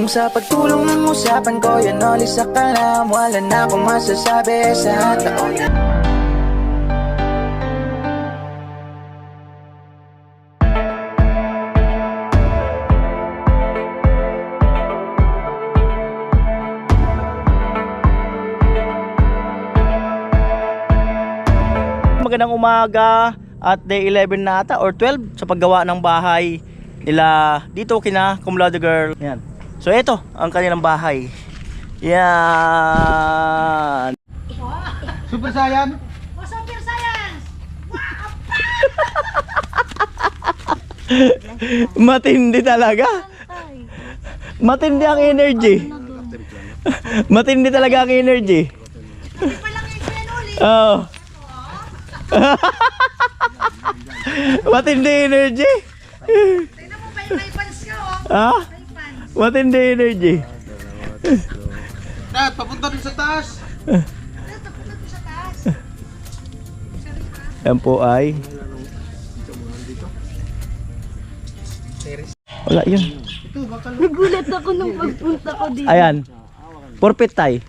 Kung sa pagtulong ng usapan ko yan ulit sa kalam, wala na akong masasabi sa taon. Magandang umaga at day 11 na ata or 12 sa paggawa ng bahay nila dito kina Cum Laude Girl. Yan. So ito ang kanilang bahay. Yan. Super Saiyan? Super Science! Matindi talaga. Matindi ang energy. Matindi talaga ang energy. Hindi pa lang yung pinuli. Oh. Matindi energy. Tignan mo, may pants ka, oh. Ha? May pants. Matindi energy. Dad, papunta dun sa taas. Ito, punta ko sa taas. Yan po ay wala yun. Nagulat ako nung pagpunta ko dito. Ayan. Forfeit tay.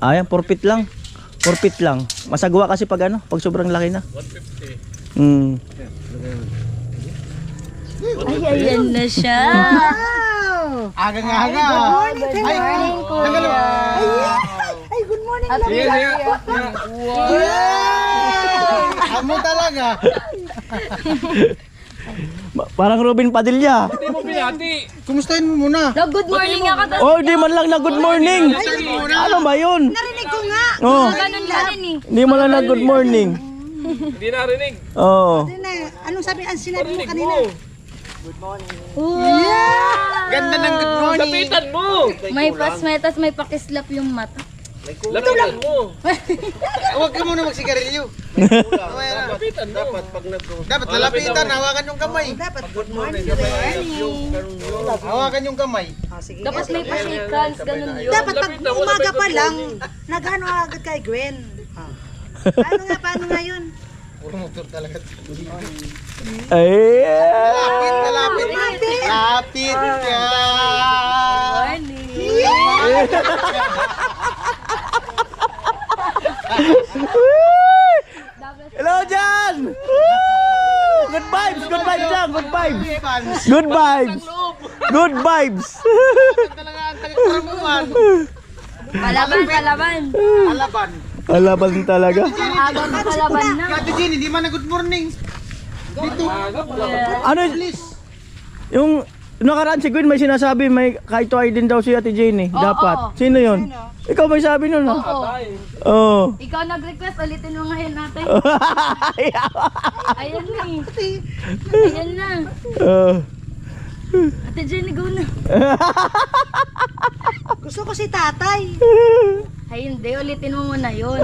Ayan, forfeit lang. Forfeit lang. Masagwa kasi pag ano, pag sobrang laki na. 150. Ay, ayan na siya. Wow! Aga-aga. Good morning, Kuya. Ay, good morning, Amo talaga. Parang Robin Padilla. Kumustahin mo muna. Good morning ako. Oh, di man lang na good morning. Ano ba yun? Narinig ko nga. Oh, Ganun lang eh. di man lang na good morning. Hindi narinig. Oh. Anong sabi ang sinabi mo kanina? Ganda ng good morning. Lapitan mo! May pasmetas, may pakislap yung mata. Lapitan mo! Huwag ka muna magsigarilyo. Lapitan mo! Dapat lalapitan, hawakan yung kamay. Dapat good morning. Hawakan yung kamay. Dapat may pa-shake hands, ganun yun. Dapat pag umaga pa lang, nag-ano agad kay Gwen. Paano nga yun? Puro motor talaga. Ay. Lapit. Lapit ka. Hello Jan. Good vibes lang, good vibes. Good vibes. Good vibes. Talaga ang taga-karamuan. Palaban. Alaban. Alaban talaga. Aga ka palaban na. Ate Jean, hindi man na good morning. Dito. Ano yung nakaraan si Gwen may sinasabi may kahit ay din daw si Ate Jane eh. Dapat. Sino yun? Ikaw may sabi nun ah. Oo. Ikaw nag-request, ulitin mo ngayon natin. Ayan na eh. Ayan na. Ate Jenny, go na. Gusto ko si tatay. Ay hindi, ulitin mo muna yun.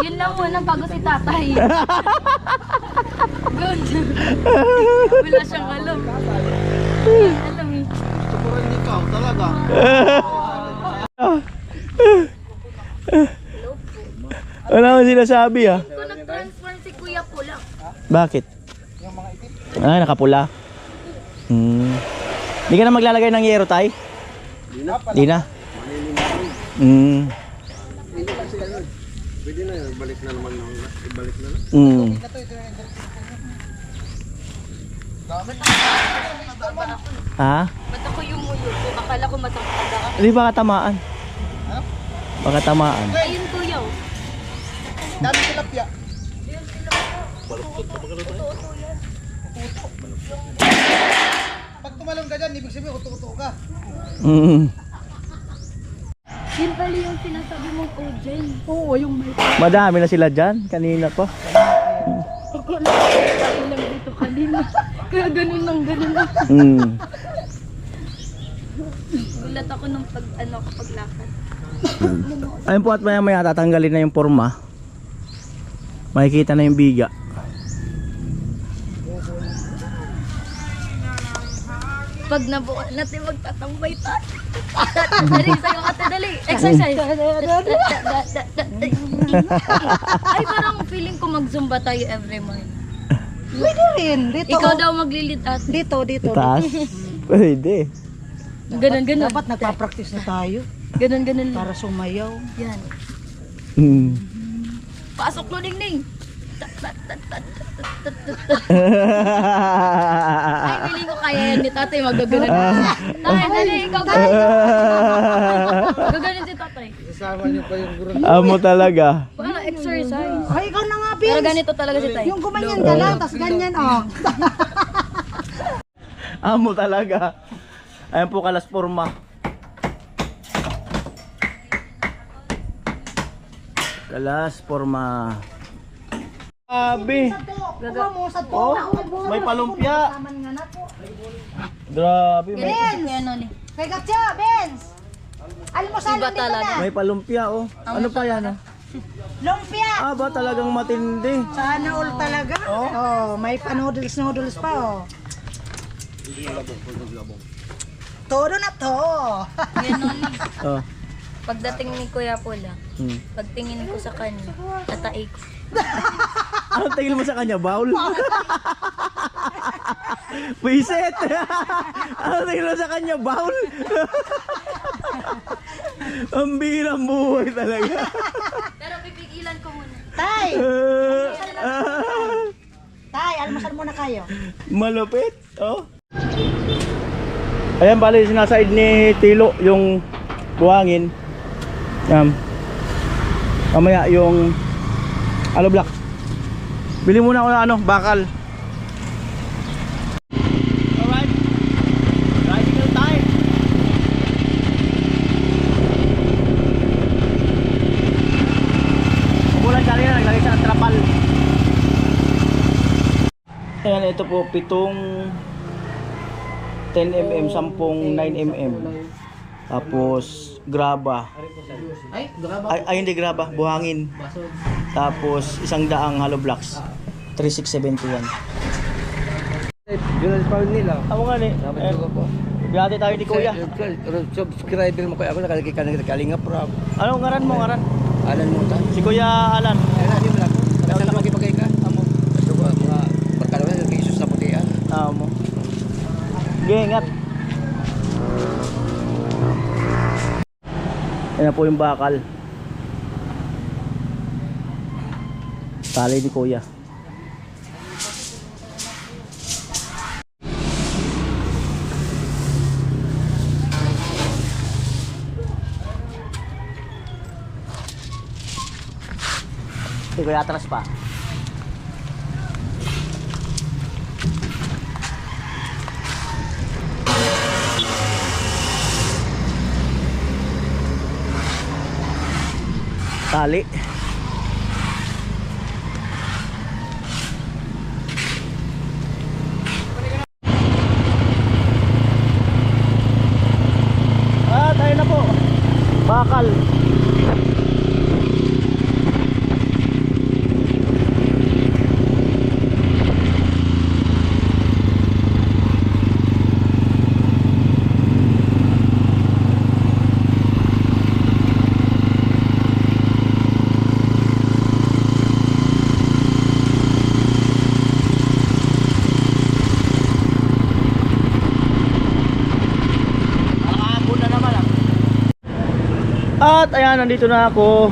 Yun lang muna bago si tatay. Good. Wala siyang alam. Alam eh. Gusto ko rin ikaw talaga. Wala akong sinasabi ah. Kung nag-transform si Kuya Pula. Bakit? Ah, nakapula. Di ka na maglalagay ng yero tay? Di na. Pwede na, balik na naman. Ibalik na. Ha? Ba't ako yumuyo ko? Akala ko matangkada ka. Di baka tamaan. Baka tamaan. Ayun kuya. Oh. Dami tilapia. Pag tumalon ka dyan, ibig sabihin uto-uto ka. Yun pala yung sinasabi mong Ojen. Oo, yung may Madami na sila dyan. Kanina pa. Ako lang dito kanina. Kaya ganun lang. Gulat ako nung paglakad. Ayun po at maya tatanggalin na yung forma. Makikita na yung biga. Pag nabuo natin magtatambay tayo. Dali sa'yo ate, dali. Exercise. Ay parang feeling ko mag-zumba tayo every morning. Pwede rin. Dito. Ikaw daw maglilid at Dito. Taas? Pwede. ganun. Dapat nagpa-practice na tayo Ganun lang. para sumayaw. Yan. Hmm. Pasok lo dingding. Ay, pili ko kaya yan ni tatay. Magaganon. Tay, dali, ikaw gaganon si tatay. Isama niyo pa yung guro. Amo talaga. Para exercise. Ay, ikaw na nga, Pero Vince. ganito talaga si tay. Yung gumanyan ka lang, tapos ganyan, oh. Amo talaga. Ayan po kalas forma. Kalas forma. Grabe. Kuha mo sa to. Oh, may palumpia. Grabe. May, Ano ni? Kay Gatya, Benz. Almusal Iba dito talaga. na. may palumpia oh. Ano pa yan oh? Lumpia. Ah, ba talagang matindi. Sana all talaga. Oh, may pa-noodles pa, oh. Todo na to. Ganon. Oh. Pagdating ni Kuya Pula, Hmm. pagtingin ko sa kanya, tatai ko. Anong tingin mo sa kanya? Baul? Wiset! Anong tingin mo sa kanya? Baul? Ang birang buhay talaga. Pero pipigilan ko muna. Tay, tay, almusal muna kayo. Malupit, oh. Ayan, bali sinasaid ni Tilo yung buhangin. Yan. Mamaya yung aloe block. Bili muna ako ng ano, bakal. Alright. Tricycle time. Umulan kanina, naglagay siya ng trapal. Ayan, ito po, 7 10mm, 10 9mm. Tapos graba. Ay, hindi graba, buhangin. Tapos 100 hollow blocks. 3671. Yun ang pawin nila. Ako nga ni. Biyate tayo ni Kuya. Subscriber mo kaya ako nakalagay ka ng Kalinga Prab. Anong ngaran mo, ngaran? Alan mo ta. Si Kuya Alan. Ay na, di mo lang. Nakasal magipagay ka. Amo. Ito ba, mga barkada na kay Jesus na putian. Mo. Ingat. Ayan na po yung bakal. Tali ni Kuya. Si Kuya atras pa. Tali. Tayo na po. Bakal. At ayan, nandito na ako.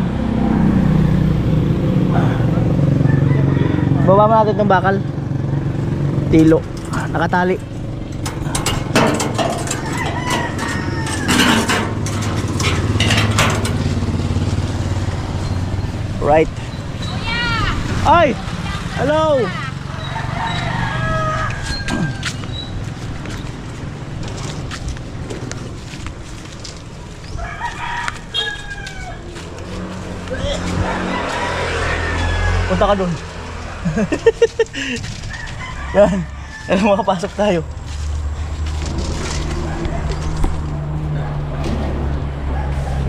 Baba mo natin itong bakal. Tilo. Nakatali. Right. Ay! Hello! Punta ka dun. Yan. Yan, makapasok tayo.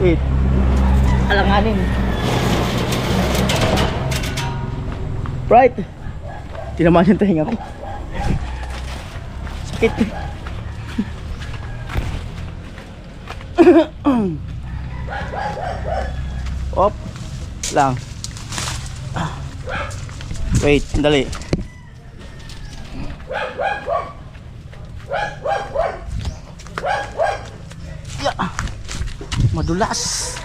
Wait. Alanganin. Right. Tinamaan yung tahinga ko. Sakit. Op. Lang. Wait, dali. Yeah. Madulas.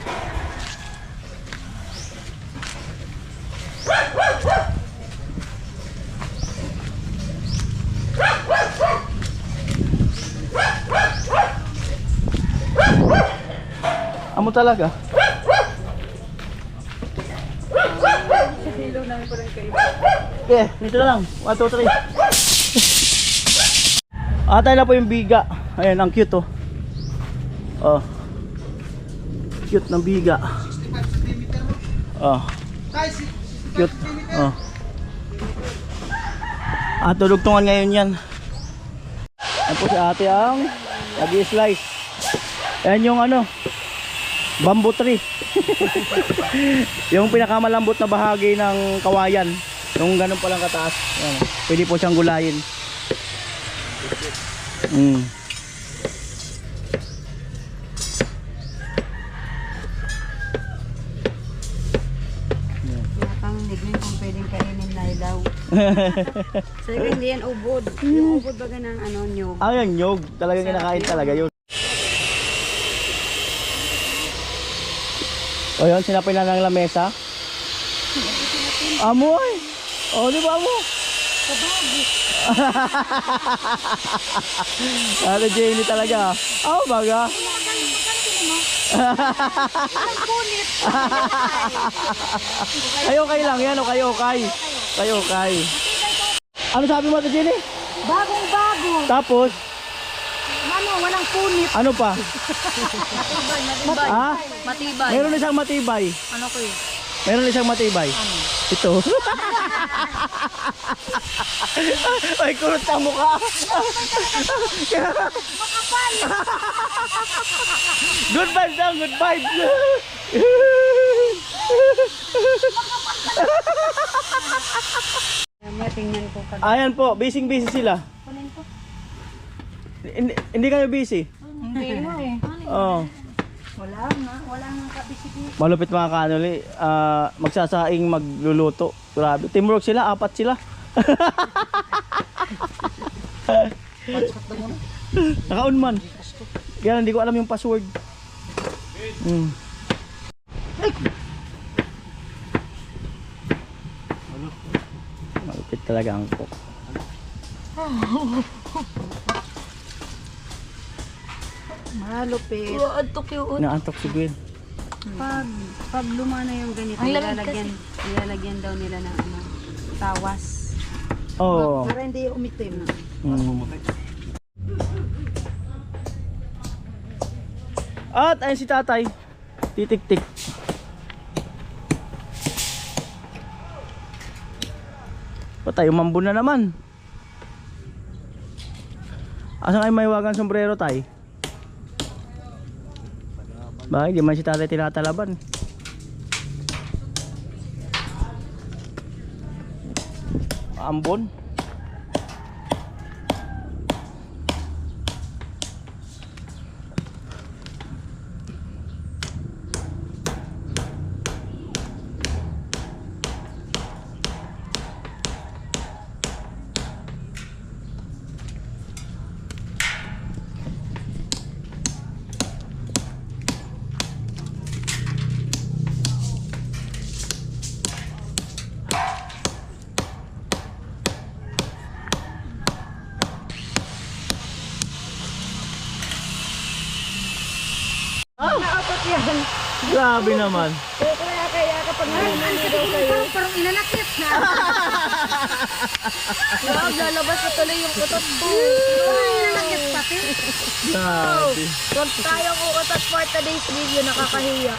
Amo talaga. Okay, dito na lang. 1, 2, 3. Atay na po yung biga. Ayan, ang cute oh. Oh. Cute ng biga. Oh. Cute. Oh. At tulugtungan ngayon yan. Ayan po si ate ang nag-i-slice. Ayan yung ano, bamboo tree. Yung pinakamalambot na bahagi ng kawayan. Yung ganun palang kataas. Ayan. Pwede po siyang gulayin. Kang nignin kung pwedeng kainin na ilaw. Sabi ko hindi yan ubod. Yung ubod baga ng ano nyo. Ayan, nyog. Talagang kinakain talaga yun. O yun, sinapin na ng lamesa. Amoy! O, di ba mo? Ate Jenny talaga. Oh, baga. Kayo kay lang yan o kayo kay. Kayo kay. Ano sabi mo Ate Jenny? Bagong bago. Tapos, Ano, walang punit. ano pa? Matibay. Ha? Matibay. Meron isang matibay. Ano ko yun? Meron isang matibay. Ito. Ay, kurot ang mukha. Good vibes lang, good vibes. Tingnan ko ka. Ayan po, busy sila. Hindi kayo busy? Hindi mo eh. Oo. Wala nga kabisig. Malupit mga kanuli, magsasaing magluluto. Grabe, teamwork sila, 4 sila. Naka-on man. Kaya hindi ko alam yung password. Malupit talaga ang cook. Malupit. Antok yun. Inaantok si Gwen. Pag lumana yung ganito, Ang lamig ilalagyan daw nila ng ano, tawas. Oo. Para hindi umitim. At ayun si tatay. Titik-tik. Patay, umambon na naman. Asan ay may wagang sombrero tay? Bakit di man si tatay tinatalaban? Ambon. Grabe naman. Kaya kapag naliligaw kayo. Parang inanakit na. Wow, lalabas na tuloy yung utot ko. Inanakit pati. Grabe. Huwag tayong uutot for today's video, nakakahiya.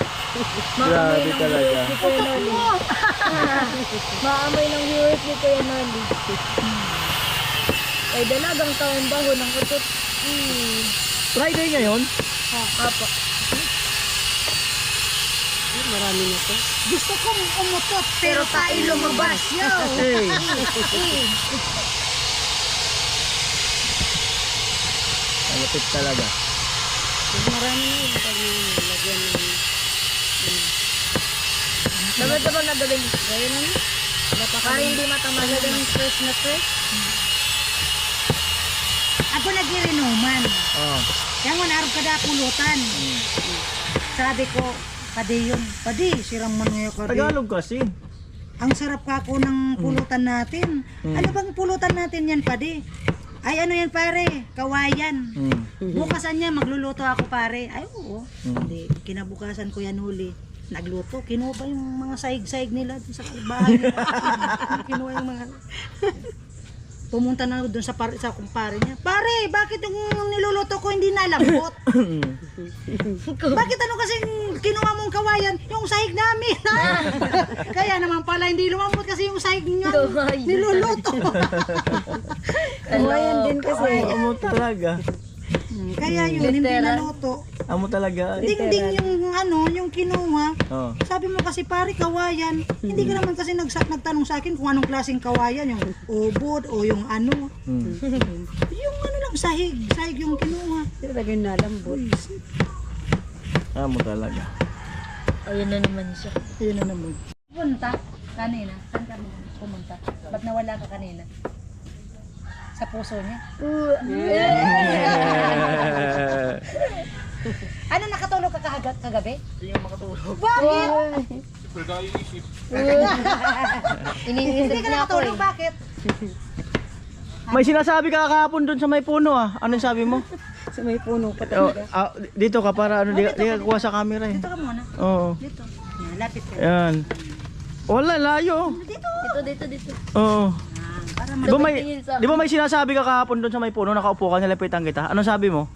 Grabe talaga. Ni Kuya Noli. Maamoy ng viewers ni Kuya Noli. Ay, dalagang taong baho ng utot. Friday ngayon? Apo. Marami na to. Gusto kong umutot pero tayo lumabas. Yo! Hey. Malupit talaga. Marami na yun pag nilagyan ng... Dapat ba nagaling? Gaya na yun. Para hindi matama. Talagang fresh na fresh. Ako nagirinuman. Oh. Yan mo narap kada pulutan. Sabi ko, padi yun. Padi, sirang man ngayon ka. Tagalog kasi. Ang sarap kako ng pulutan natin. Ano bang pulutan natin yan, padi? Ay, ano yan pare? Kawayan. Bukasan niya, magluluto ako pare. Ay, oo. Hindi, kinabukasan ko yan huli. Nagluto, kinuha pa yung mga saig-saig nila dun sa bahay. Kinuha yung mga... Pumunta na doon sa kumpare niya. Pare, bakit yung niluluto ko hindi nalambot? Bakit ano kasing kinuha mong kawayan? Yung sahig namin. Kaya naman pala hindi lumambot kasi yung sahig niya niluluto. Kawayan din kasi. Amo talaga. Kaya yun, hindi naluto. Amo talaga. Ding-ding yung ano, yung kinuha. Oh. Sabi mo kasi pare, kawayan. Hindi ka naman kasi nagtanong sa akin kung anong klaseng kawayan. Yung ubod o yung ano. Yung ano lang, sahig. Sahig yung kinuha. Talaga yung nalambot. Amo talaga. Ayun na naman siya. Yun na naman. Punta kanina. Saan ka pumunta? Ba't nawala ka kanina? Sa puso niya? Ano, nakatulog ka kagabi? Hindi nga makatulog. Bakit? Wala yung isip. Hindi Iniisip ka niya ako nakatulog, eh. bakit? May sinasabi ka kahapon doon sa may puno ah. Anong sabi mo? Sa may puno pa Oh, talaga. dito ka para ano, di ka kuha sa camera eh. Dito ka muna. Oo. Dito. Yan, lapit ka. Yan. Wala, layo. Dito. Dito. Oo. Para Di ba may sinasabi ka kahapon doon sa may puno, nakaupo ka, nilapitan kita. Anong sabi mo?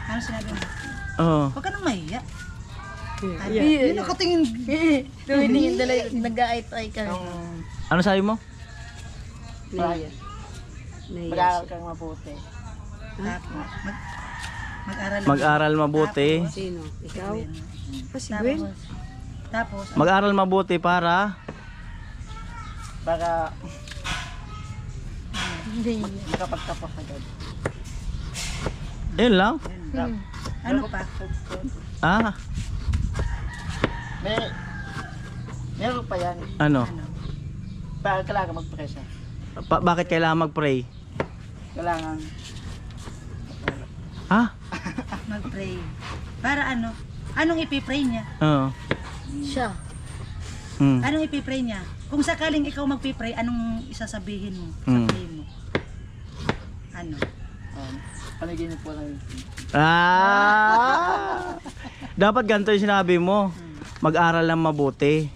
Ano sinabi mo? Oo. Huwag ka nang mahiya. Yun nakatingin. Tumitingin talaga. Nag-aay-ay ka. Ano sabi mo? Brian. Mag-aaral kang mabuti. Mag-aral. Mag-aral mabuti. Sino? Ikaw? Si Tapos, Gwen? tapos, Mag-aral mabuti para Para Hindi. makapagtapos agad. yun lang. ano pa? Ah, Meron pa yan. ano? Para kailangan mag-presa. Bakit kailangan mag-pray? Kailangan Ha? Mag-pray. Para ano? Anong ipipray niya? Oo. Siya. Anong ipipray niya? Kung sakaling ikaw magpipray, anong isasabihin mo sa Mm. pray mo? Ano? panaginip po na yun. Dapat ganito yung sinabi mo. Mag-aral ng mabuti.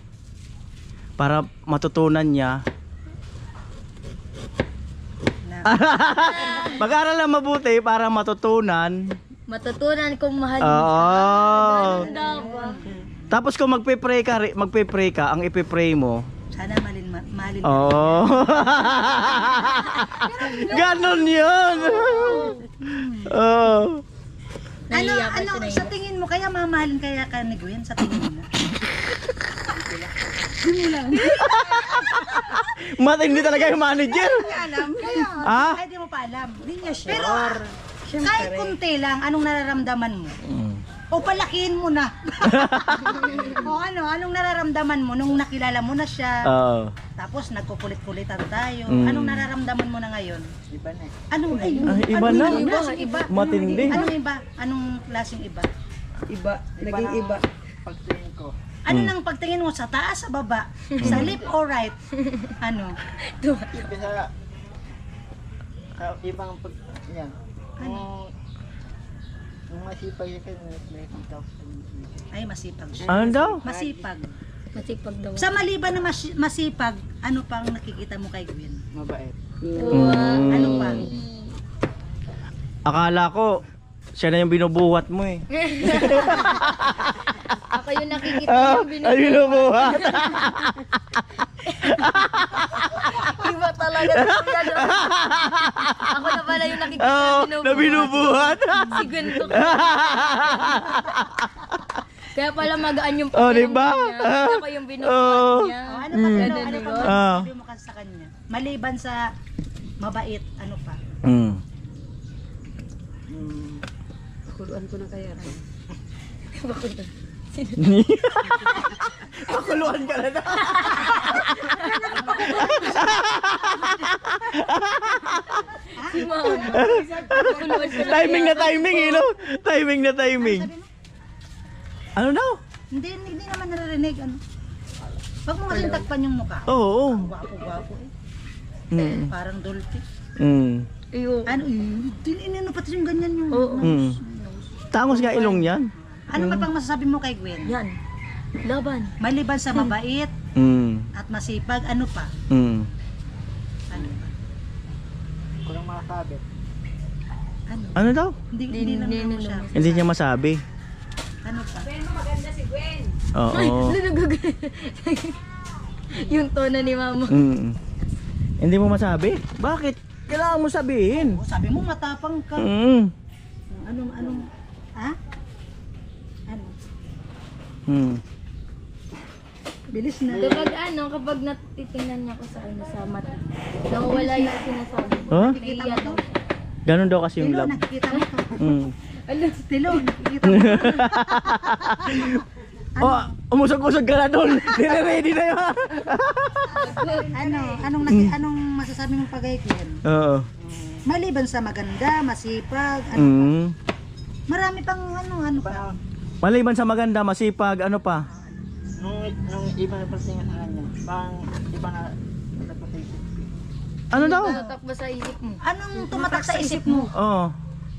Para matutunan niya. Mag-aral ng mabuti para matutunan. Matutunan kong mahalin Oo. Ganda ba? Tapos kung magpe-pray ka, ang ipe-pray mo. Sana mahalin Oo. Ganon yun. Oo. Nahiya pa siya, sa tingin mo, kaya mamahalin kaya ka ni Gwen sa tingin mo? Matindi talaga yung manager. Hindi alam. Ah? Ay, di mo pa alam. Hindi niya sure. Pero, kahit kunti lang, anong nararamdaman mo? O palakihin mo na. O anong nararamdaman mo nung nakilala mo na siya? Oo. Tapos nagkukulit-kulitan tayo. Mm. Anong nararamdaman mo na ngayon? Iba na eh. Anong ngayon? Ah, iba na? Anong klaseng iba? Matindi. Anong iba? Anong klaseng iba? Iba. Naging iba. Pagtingin ko. Ano nang pagtingin mo sa taas, sa baba? Sa left or right? Ano? Iba sa ibang pag... Yan. Nung masipag yun kayo, may kontak. Ay, masipag siya. Ano daw? Masipag. Masipag daw. Sa maliban na masipag, ano pang nakikita mo kay Gwen? Mabait. Ano pa? Akala ko, siya na yung binubuhat mo eh. Ako yung nakikita yung Ay, binubuhat. Iba talaga. Ako na pala yung nakikita Na binubuhat. Si Gwen to. Kaya pala magaan yung Oh, diba? niya. Ako yung binubuhat Oh. niya. Ano pa ano pa Ah. masasabi mo kasi sa kanya? Maliban sa mabait, ano pa? Kuluan ko na kaya. Pakuluan ka na na. Si mama. Timing na timing, eh, no? Timing na timing. Sabi mo? Ano daw? Hindi naman naririnig. Ano? Wag mo kasing takpan yung mukha. Oo. Gwapo-gwapo eh. Mm. Parang dolphy. Mm. Iyo. Ano inino pati yung ganyan yung Oo. Mm. Tangos nga ilong yan. Ano pa pang masasabi mo kay Gwen? Yan. Laban. Maliban sa mabait Mm. at masipag, ano pa? Mm. Ano pa? Kulang masabi. Ano? Ano daw? Hindi lang mo siya. Hindi niya masabi. Ano pa? Oo. Yung tono ni mama. Mm. Hindi mo masabi? Bakit? Kailangan mo sabihin. Oh, sabi mo matapang ka. Mm. Anong ha? Ano? Mm. Bilis na. Kapag natitingnan niya ko sa mata, nawawala yung sinasabi ko. Huh? Nakikita mo to? Ganon daw kasi yung Tilo, love. nakikita mo to? Mm. Tilo, nakikita mo to? Oh, umusog-usog ka na doon. Nire-ready na yun. Anong masasabi mong pagay Gwen? Oo. Maliban sa maganda, masipag, ano pa? Mm. Marami pang ano pa? Maliban sa maganda, masipag, ano pa? Nung iba na pasingan sa kanya, bang iba na nagpasisip. Ano daw? Tatakbo sa isip mo. Anong tumatak sa isip mo? Oo.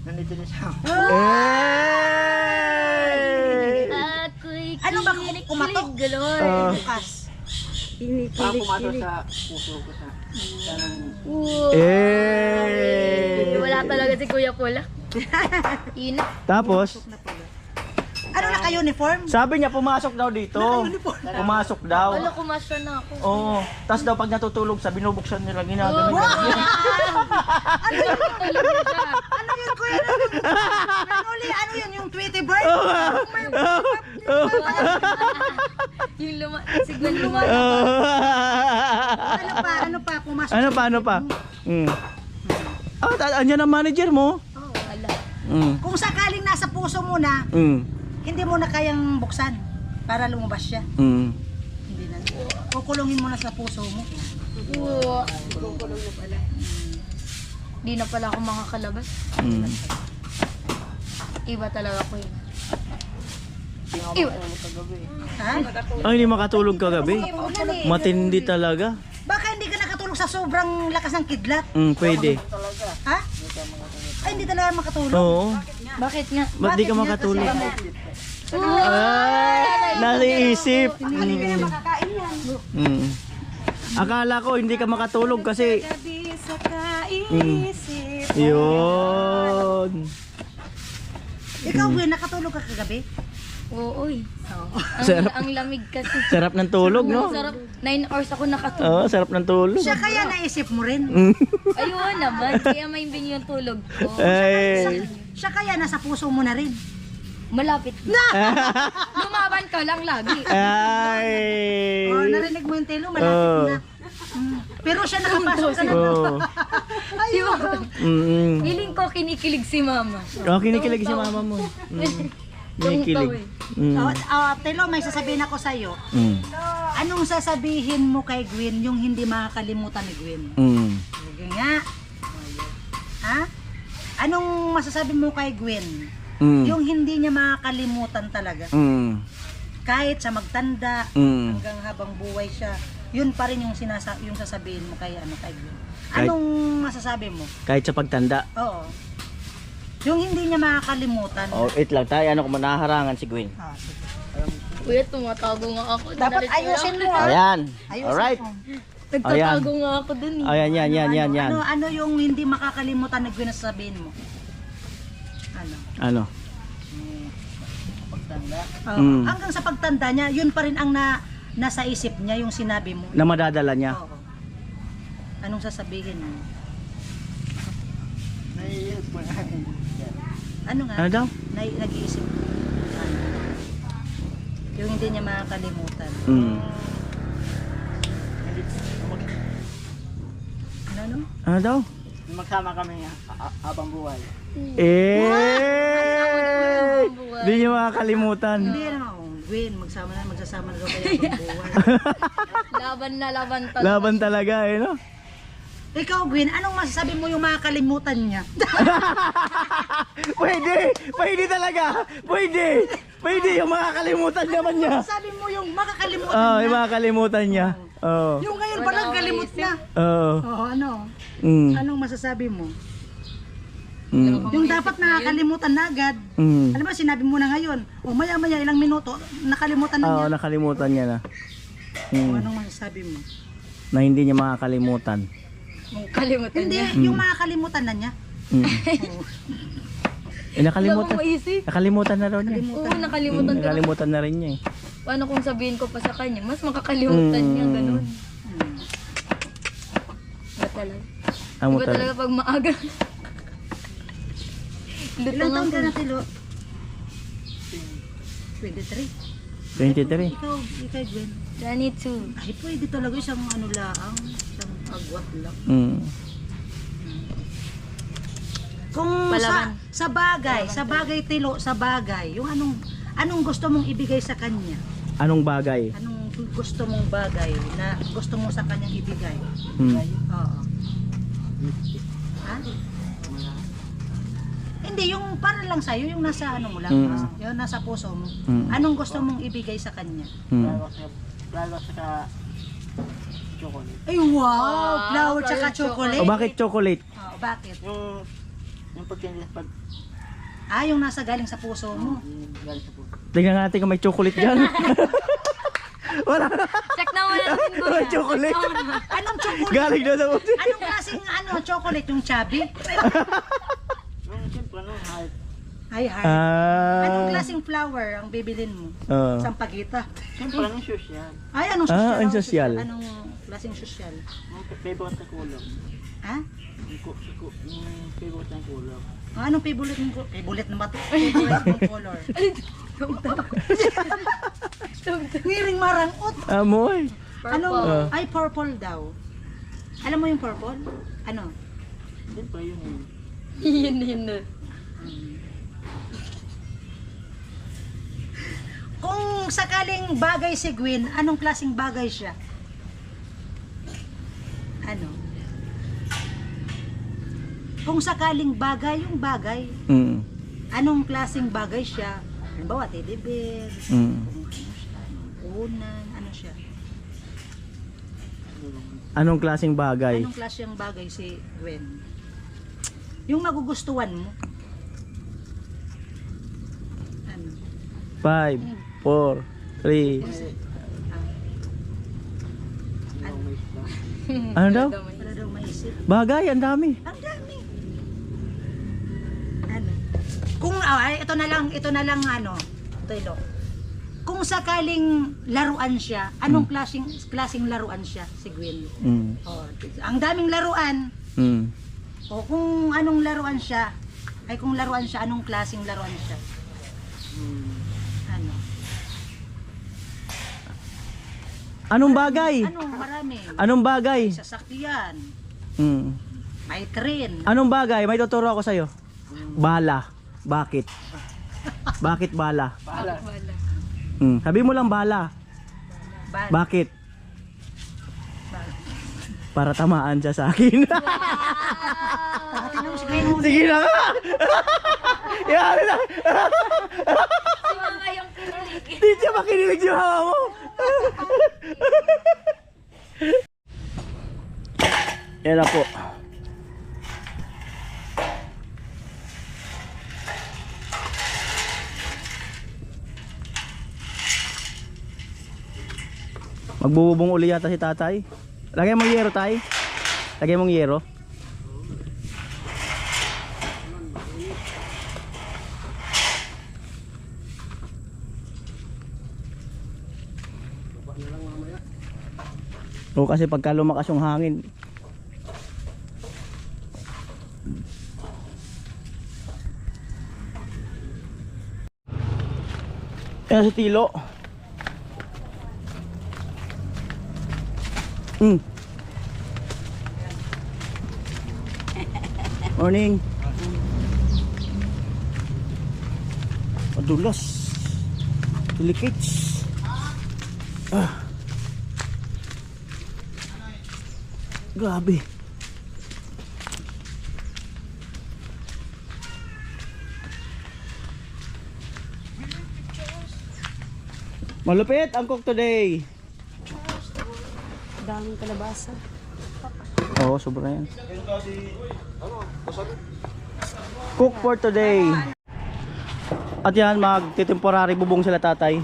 Nandito na siya. Eh! Ako'y Ano ba kumatok? galon. Bukas. Parang pumato sa puso ko sa kanang Eh! Wala talaga si Kuya Pola. Ina. Tapos, Ano naka-uniform? sabi niya pumasok daw dito. Pumasok daw. Wala, kumasa na ako. Oo. Tapos daw pag natutulog sa binubuksan nila ginagano. Ano yun kuya? Nanuli, ano yun? Yung Tweety Bird? Yung si Gwen luma. Ano pa? Pumasok. Ano pa? Mm. Oh, andyan ang manager mo. Wala. Mm. Kung sakaling nasa puso mo na, Mm. hindi mo na kayang buksan para lumabas siya. Mm. Hindi na. Kukulungin mo na sa puso mo. Oo. Di na pala ako makakalabas. Mm. Iba talaga ko yun. Iba. Ha? Ay, hindi makatulog kagabi. Matindi talaga. Baka hindi ka nakatulog sa sobrang lakas ng kidlat. Mm, pwede. Ha? Ay, hindi talaga makatulog. Oo. Bakit nga? Ba't di ka makatulog? Ay, naiisip. Mm. Mm. Akala ko hindi ka makatulog kasi yun. Ikaw, Gwen, nakatulog ka kagabi? Oo, uy. Sarap. Ang lamig kasi. Sarap ng tulog, no? Sarap. 9 hours ako nakatulog. Oo, sarap ng tulog. Siya kaya naisip mo rin? Mm. Ayun naman. Kaya maimbing yung tulog ko. Ay. Siya kaya nasa puso mo na rin? Malapit na. Lumaban ka lang lagi. Ay. Oh, narinig mo yung telo, malapit na. Pero siya nakapasok sa Oh. Ayun. Mm. Feeling ko kinikilig si mama. Oh, kinikilig si mama mo. Mm. Kinikilig. Mm. Telo, may sasabihin ako sa'yo. Mm. Anong sasabihin mo kay Gwen yung hindi makakalimutan ni Gwen? Mm. Sige nga. Ha? Anong masasabi mo kay Gwen? Mm. Yung hindi niya makakalimutan talaga. Mm. Kahit sa magtanda, Mm. hanggang habang buhay siya, yun pa rin yung yung sasabihin mo kay kay Gwen. Kahit- Anong masasabi mo? Kahit sa pagtanda. Oo. Yung hindi niya makakalimutan. Oh, wait lang tayo. Ano kung manaharangan si Gwen? Ah, sige. Kuya, tumatago nga ako. Dapat ayusin mo ha. Ayan. Ayusin Alright. mo. Nagtatago nga ako dun eh. Ayan, yan. Ano yung hindi makakalimutan na Gwen na sasabihin mo? Ano? Ano? Oo. Mm. Hanggang sa pagtanda niya, yun pa rin ang nasa isip niya, yung sinabi mo. Na madadala niya. Oo. Anong sasabihin mo? naiisip ko na. Ano nga? Ano daw? Nag-iisip mo. Ano? Yung hindi niya makakalimutan. Mm. Ano? Ano daw? Magsama kami habang buhay. Eh! Di niyo makakalimutan. Hindi naman. Oh, Gwen, magsasama na daw kayo habang buhay. Laban na laban talaga. Laban talaga eh, no? Ikaw, Gwen, anong masasabi mo yung makakalimutan niya? Pwede talaga. Pwede yung makakalimutan naman niya. Masasabi mo yung makakalimutan Oo, niya? yung makakalimutan niya. Oo. Yung ngayon palang kalimut na. Oo. Oo, ano? Mm. Anong masasabi mo? Mm. Yung dapat nakakalimutan na agad. Mm. Alam mo, sinabi mo na ngayon. O maya-maya, ilang minuto, nakalimutan na Oo, niya. nakalimutan niya na. O, Mm. anong masasabi mo? Na hindi niya makakalimutan. Kalimutan Hindi, niya. yung makakalimutan na niya. Mm. Nakalimutan. Wala akong maisip. Nakalimutan na raw niya. Oo, nakalimutan ko. Nakalimutan na rin niya eh. Paano kung sabihin ko pa sa kanya? Mas makakalimutan niya, ganun. Iba talaga. Amo Iba talaga pag maaga. Ilang Lutang taon ka ako. na, Tilo? 23. 23. Ikaw, Gwen. 22. Ay, pwede talaga isang ano laang, isang agwat lang. Mm. Kung Palaman. sa bagay, Tilo, sa bagay, yung anong gusto mong ibigay sa kanya? Anong bagay? Anong gusto mong bagay na gusto mo sa kanyang ibigay? Mm. Oo. Ha? Hindi, yung para lang sa'yo, yung nasa ano mo lang, yung nasa puso mo. Anong gusto mong ibigay sa kanya? Mm. Lalo sa chocolate. Ay, wow! Flower tsaka chocolate. O bakit chocolate? Oo, bakit? Yung pag Yung nasa galing sa puso mo. galing sa puso. Tingnan natin kung may chocolate dyan. Wala. Check na muna natin ko May chocolate. Anong chocolate? Galing na sa puso. Anong klaseng chocolate? Yung chubby? Yung siyempre, heart. Ay, heart. Anong Ah. klaseng flower ang bibilin mo? Oo. Sampagita. Siyempre, anong shoes yan? Ay, anong social? ang sosyal. Anong klaseng social? Yung favorite na kulong. Ha? Yung favorite na kulong. Anong favorite mong favorite na ba ito? Favorite mong color? Ngiring marangot. Amoy. Anong, ay purple daw. Alam mo yung purple? Ano? Siyempre, yun. Yun. Kung sakaling bagay si Gwen, anong klaseng bagay siya? Ano? Kung sakaling bagay, yung bagay, Mm. anong klaseng bagay siya? Halimbawa, teddy bear, Mm. kung ano siya, unan, ano siya? Anong klaseng bagay? Anong klaseng bagay si Gwen? Yung nagugustuhan mo? Ano? 5, 4, 3. Ano daw? Wala daw maisip. Bagay, ang dami. Ang dami. Ano? Kung ito na lang ano, Tilo. Kung sakaling laruan siya, anong klaseng laruan siya si Gwen? Mm. Oh, ang daming laruan. Mm. O kung anong laruan siya, kung laruan siya, anong klaseng laruan siya? Ano? Anong bagay? Marami. Anong bagay? Sasakyan, Mm. may train. Anong bagay? May tuturo ako sa'yo. Bala. Bakit? Bakit bala? Mm. Sabi mo lang bala. Bakit? Para tamaan siya sa akin. Sige na nga! Yan na! Si mama yung kinilig. Di siya makinilig yung hawa mo. Yan na po. Magbububong uli yata si tatay. Lagay mong yero, tay. Lagay mong yero. O kasi pagka lumakas yung hangin. Yan si Tilo. Morning. Madulas. Delicates. Grabe. Malupit ang cook today. Daming kalabasa. Oo, sobra yan. Cook for today. At yan, magtitemporary bubong sila tatay.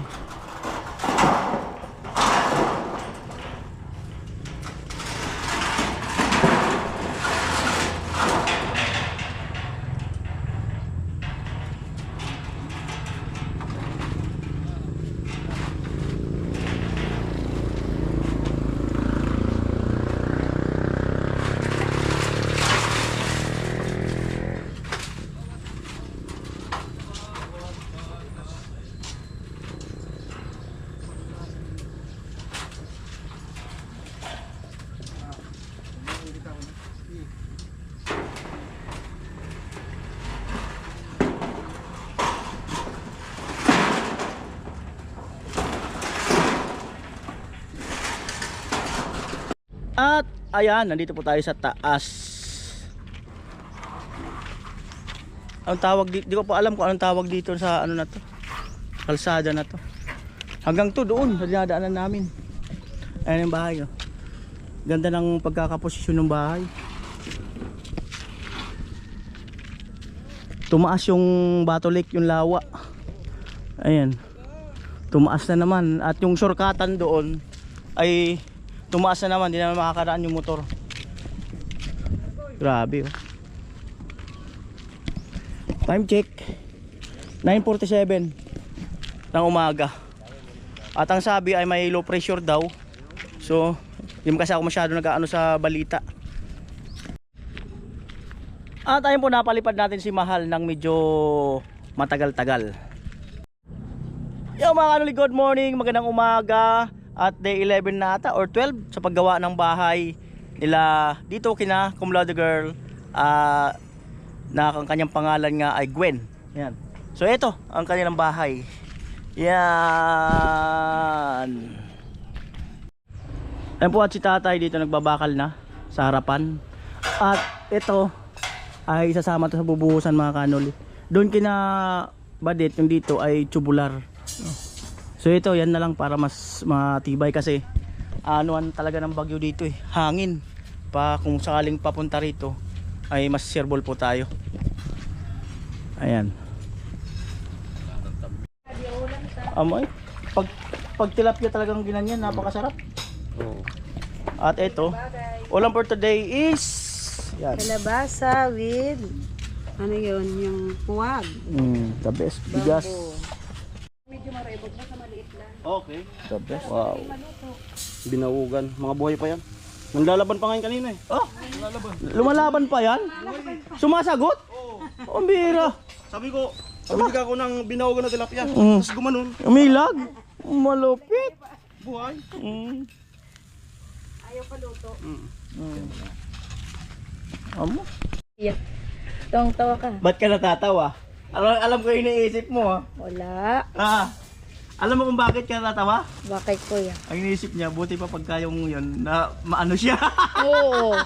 At ayan, nandito po tayo sa taas. Ang tawag dito, di ko pa alam kung anong tawag dito sa ano na to. Kalsada na to. Hanggang to doon sa dinadaanan namin. Ayan ang bahay, oh. Ganda ng pagkakaposisyon ng bahay. Tumaas yung Bato Lake, yung lawa. Ayan. Tumaas na naman. At yung shortcutan doon ay tumaas na naman, hindi na makakaraan yung motor. Grabe, oh. Time check 9:47 ng umaga. At ang sabi ay may low pressure daw. So, hindi kasi ako masyado nag-aano sa balita. At ayun po, napalipad natin si Mahal ng medyo matagal-tagal. Yo mga kanuli, good morning, magandang umaga. At day 11 na ata or 12 sa paggawa ng bahay nila dito kina Cum Laude Girl, na ang kanyang pangalan nga ay Gwen. Yan. So ito ang kanilang bahay. Yan. Ayan po, at si tatay dito nagbabakal na sa harapan. At ito ay sasama to sa bubuhusan mga kanuli. Doon kina Badit, yung dito ay tubular. So ito, yan na lang para mas matibay kasi anuan talaga ng bagyo dito, eh. Hangin. Kung sakaling papunta rito ay mas serbol po tayo. Ayan. Amoy. Pag tilapia talagang ginanyan, napakasarap. At ito, ulam for today is yan. Kalabasa with ano yun, yung puwag. The best. Bigas. Medyo maribog na sa maliit lang. Okay. The best. Wow. Binaugan. Mga buhay pa yan. Nanlalaban pa ngayon kanina eh. Oh, lumalaban pa yan? Sumasagot? Oo. Oh, bira. Sabi ko ka ako ng binaugan na tilapia. Tapos gumanon. Umilag. Malupit. Buhay. Ayaw pa luto. Amo? Yeah. Tawang-tawa ka. Ba't ka natatawa? Alam ko yung iniisip mo, ha? Wala. Alam mo kung bakit ka natatawa? Bakit kuya? Ang iniisip niya, buti pa pagka yung yun, na maano siya. Oo.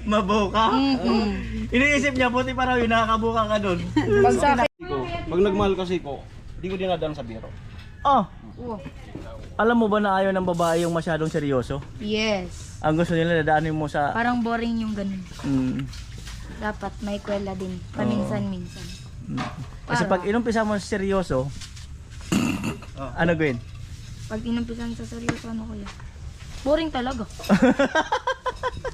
Mabuka. Iniisip niya, buti pa raw yun, nakakabuka ka dun. Pag sa akin. Pag nagmahal kasi ko, di ko dinadaan sa biro. Oh, alam mo ba na ayaw ng babae yung masyadong seryoso? Yes. Ang gusto nila, dadaanin mo sa... Parang boring yung ganun. Dapat may kwela din. Paminsan-minsan. Kasi pag inumpisa mo sa seryoso, ano gawin? Pag inumpisan sa seryoso, ano kuya? Boring talaga.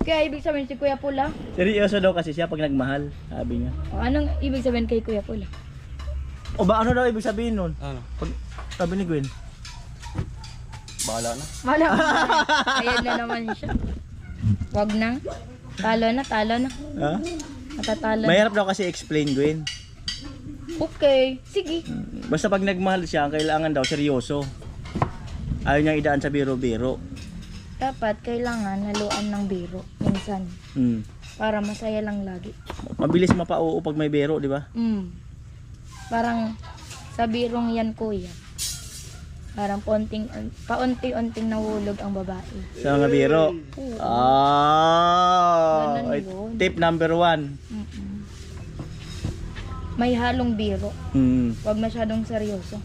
Kaya ibig sabihin si Kuya Pula? Seryoso daw kasi siya pag nagmahal, sabi niya. O, anong ibig sabihin kay Kuya Pula? O ba ano daw ibig sabihin nun? Ano? Pag sabi ni Gwen, Bahala na. Wala. Ayan na naman siya. Wag na. Talo na, talo na. ha? Matatalo na. Mahirap daw kasi explain, Gwen. Okay, sige. Basta pag nagmahal siya, ang kailangan daw seryoso. Ayaw niya idaan sa biro-biro. Dapat kailangan haluan ng biro minsan. Para masaya lang lagi. Mabilis mapauo pag may biro, di ba? Parang sa birong yan kuya. Parang paunti-unting nahulog ang babae. Sa mga biro. Ganun yun. Tip number 1. May halong biro. Huwag masyadong seryoso.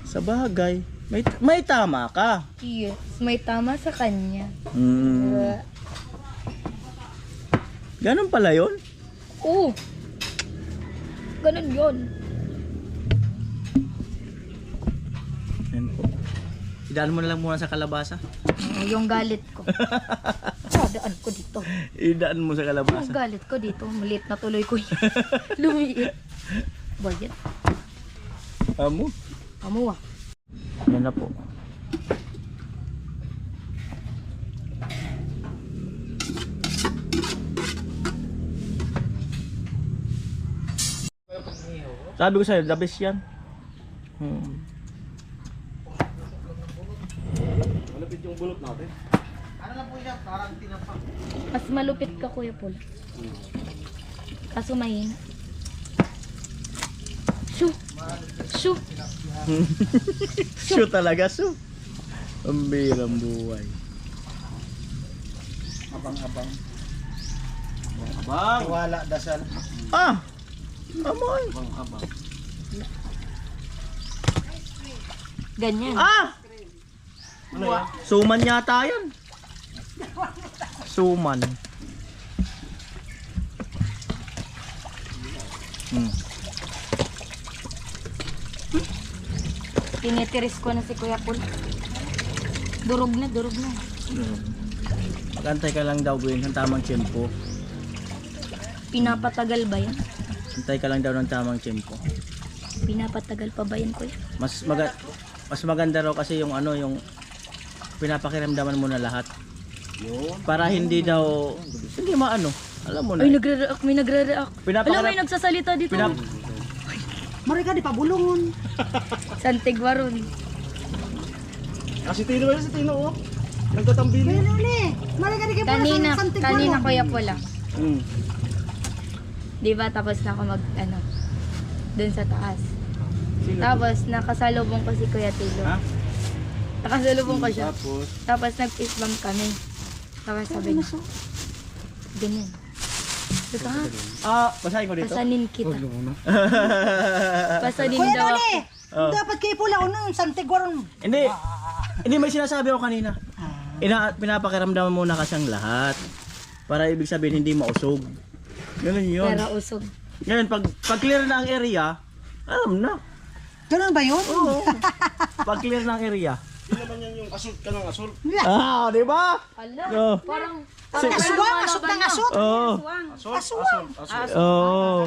Sa bagay. May tama ka. Yes, may tama sa kanya. Ganun pala yun? Oo. Ganun yun. Yan po. Idaan mo na lang muna sa kalabasa. Yung galit ko. Daan ko dito. Idaan mo sa Yung kalabasa. galit ko dito. Maliit na tuloy ko yun. Lumiit. Bayad. Amo? Amo ah. Yan na po. Sabi ko sa'yo, the best yan. Malapit yung bulot natin. Mas malupit ka, Kuya Paul. Kaso mahina. Shoo! Shoo! Shoot talaga, so. Ang birang buhay. Abang. Wala, dasal. Ah! Amoy! Abang. Ganyan. Ah! Ano yan? Suman yata yan. Suman. Tinitiris ko na si Kuya Paul. Durog na, durog na. Magantay ka lang daw, Gwen, ng tamang tiyempo. Pinapatagal ba yan? Antay ka lang daw ng tamang tiyempo. Pinapatagal pa ba yan, Kuya? Mas maganda raw kasi yung ano, yung pinapakiramdaman mo na lahat. Yun. Para hindi daw, hindi maano. Alam mo na. Ay, nagre-react, may nagre-react. Pinapakirap- Alam, may nagsasalita dito. Marika di pabulungon. Santigwaron. Si Tino yun, si Tino oh. Nagtatambili. Uli. Marika di kayo Kanina Kuya Paul ah. Mm. Di ba tapos na ako dun sa taas. Tapos nakasalubong ko si Kuya Tilo. Ha? Nakasalubong ko siya. Tapos, Tapos nag-fist bump kami. Tapos sabi niya, ganyan. Sabi ko, ha? Basahin ko dito. Pasanin kita. Pasanin Kuya daw Noli, ako. dapat kayo pula unang santigwaron. Hindi. Hindi, may sinasabi ako kanina. Pinapakiramdaman muna kasi ang lahat. Para ibig sabihin hindi mausog. Ganun yun. Pero usog. Ngayon, pag clear na ang area, alam na. Ganun ba yun? Oo. Pag clear na ang area. hindi naman yan yung asult ka ng asult. Di ba? Ala, Oo. parang Aswang, asot ng asot. Oo. Asult. Oo.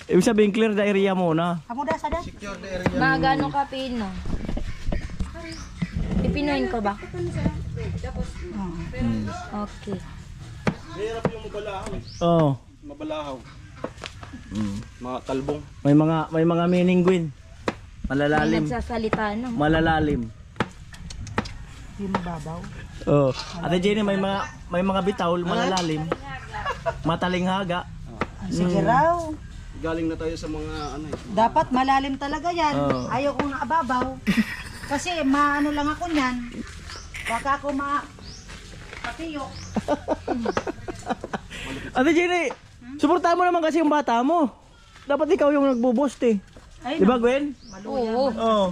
Ibig sabihin clear na area muna. Amo da sada. magano ka pino. Ipinuin ko ba? Okay. Hirap yung mabalahaw eh. Oo. Mabalahaw. Mga talbong. May mga meaning, Gwen. May Malalalim. nagsasalita Malalalim. Yung mababaw. Oh. Ate Jenny, may mga bitaw malalalim. Matalinghaga. Sige raw. Galing na tayo sa mga ano eh. Dapat malalim talaga yan. Oo. Ayaw kong naababaw. Kasi maano lang ako niyan. Baka ako patiyok. Ate Jenny, suportahan mo naman kasi yung bata mo. Dapat ikaw yung nagbo-boost eh. Ay, Di ba, Gwen? Oo. Oo.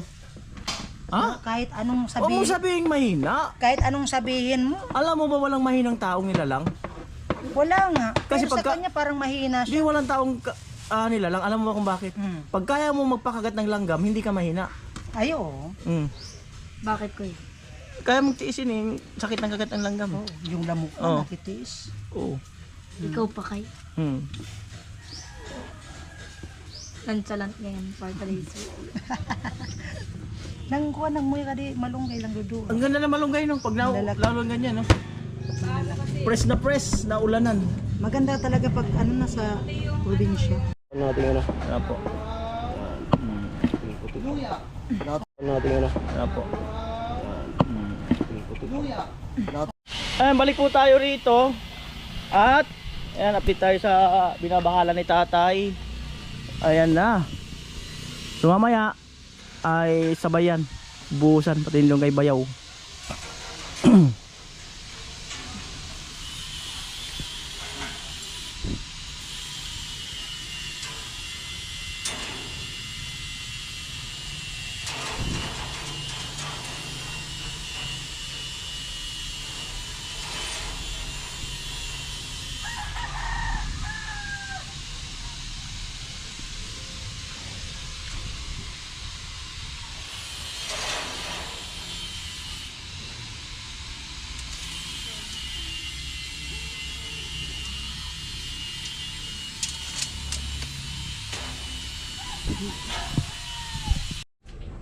Ha? kahit anong Huwag mo sabihin. sabihin mahina. Kahit anong sabihin mo. Alam mo ba walang mahinang taong nilalang? Wala nga. Kasi Pero pagka- sa kanya parang mahina siya. Hindi walang taong nilalang. Alam mo ba kung bakit? Pag kaya mo magpakagat ng langgam, hindi ka mahina. Ay, oo. Bakit ko yun? Kaya mong tiisin eh, sakit ng kagat ng langgam. Yung lamok Oo. ko nakitiis. Oo. Ikaw pa kay? Nonchalant ngayon, fertilizer. Nang kuha ng muya ka di malunggay lang dudu. Ang ganda na malunggay no, pag Lalaki. lalo ganyan no. Press na ulanan. Maganda talaga pag ano na sa probinsya. Ano natin ano? Apo. Natin ano? Apo. Ayan, balik po tayo rito. At ayan, update tayo sa binabahala ni tatay. Ayan na. So mamaya ay sabayan, buhusan pati yung kay bayaw.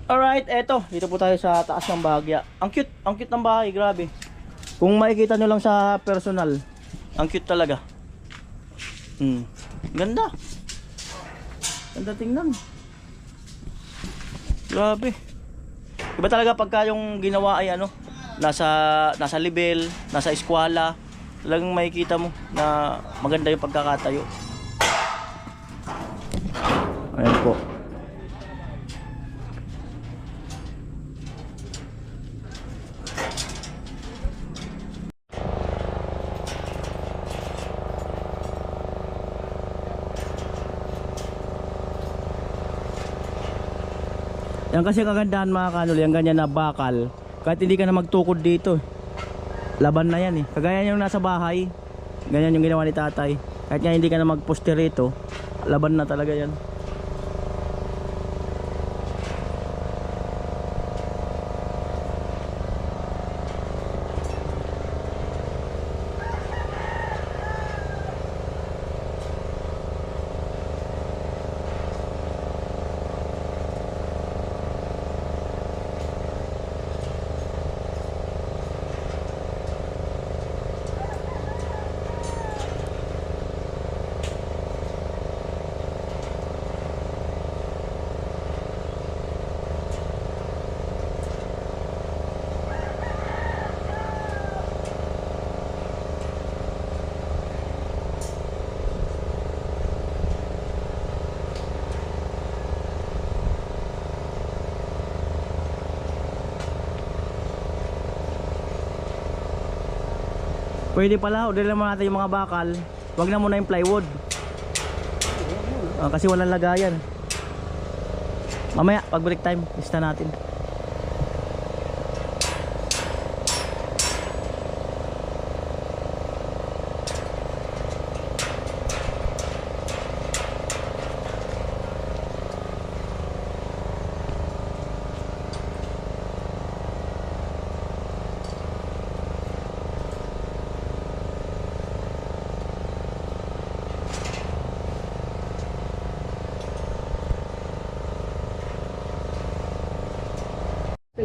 Alright, eto. Dito po tayo sa taas ng bahagya. Ang cute ng bahay, grabe. Kung makikita nyo lang sa personal, ang cute talaga. Ganda. Ganda tingnan. Grabe. Iba talaga pagka yung ginawa ay ano, nasa level, nasa eskwela, talagang makikita mo na maganda yung pagkakatayo. Ayan po. Yan kasi kagandahan mga kanol, yung ganyan na bakal. Kahit hindi ka na magtukod dito, laban na yan eh. Kagaya yung nasa bahay, ganyan yung ginawa ni tatay. Kahit nga hindi ka na magposter rito, laban na talaga yan. Pwede pala, order lang natin yung mga bakal. Wag na muna yung plywood. Kasi walang lagayan. Mamaya, pag break time, lista natin.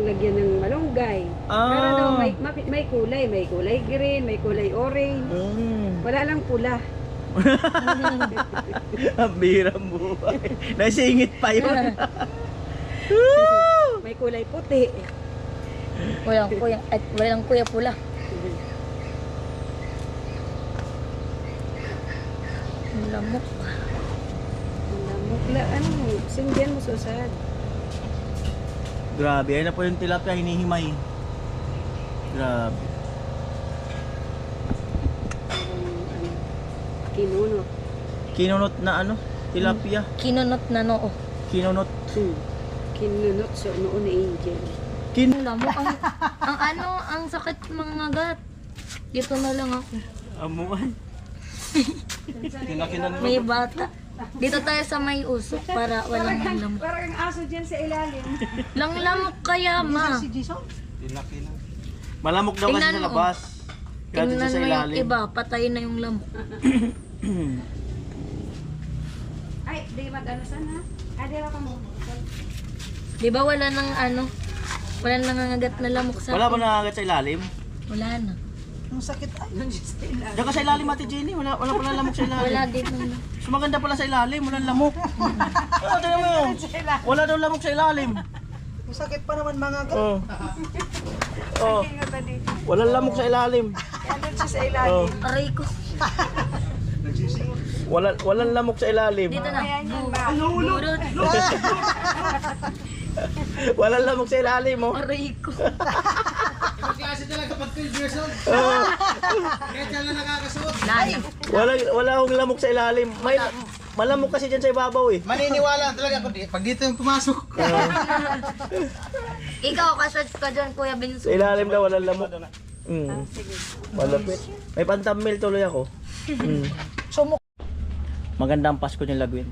Lagyan ng malunggay. Pero daw may kulay green, may kulay orange. Wala lang pula. Ang birang buhay. Nasingit pa yun. May kulay puti. Walang kuya pula. Ang lamok. Mukla, singgan mo susad. Grabe, ayun na po yung tilapia hinihimay. Grabe. Kinunot. Kinunot na ano? Tilapia. Kinunot na noo. Kinunot. Kinunot sa noon ni Angel. Ang lamok. Ang sakit mga gat. Dito na lang ako. Amuan. May bata. Dito tayo sa may usok para walang lamok. Parang ang aso dyan sa ilalim. Lang lamok kaya, ma. Malamok daw kasi Tingnan sa mo. labas. Kaya dito Tingnan sa mo yung ilalim. iba, patay na yung lamok. Ay, di mag-ano sana? Di ba ka mo? Di ba wala nang wala nang nangagat na lamok sa Wala ba akin? nangagat sa ilalim? Wala na. Ang sakit ay. Diyan ka sa ilalim, Ate Jenny. Wala pala lamok sa ilalim. Wala din na. So maganda pala sa ilalim, walang lamok. Tingnan mo yun. Wala daw lamok sa ilalim. Ang sakit pa naman mga gat. Oh. Walang lamok sa ilalim. Yan siya sa ilalim. Aray ko. Walang lamok sa ilalim. Dito na. Burot. Walang lamok sa ilalim, oh. Aray ko. Kasi talaga pag 12 years old. Kaya dyan na nakakasuot. Lana. Wala akong lamok sa ilalim. Malamok kasi dyan sa ibabaw, eh. Maniniwala talaga ako pag dito yung pumasok. Ikaw, kasat ka dyan, Kuya Benzo. Sa ilalim na walang lamok. Malapit. May pantamil tuloy ako. Maganda ang Pasko niya Lagwin.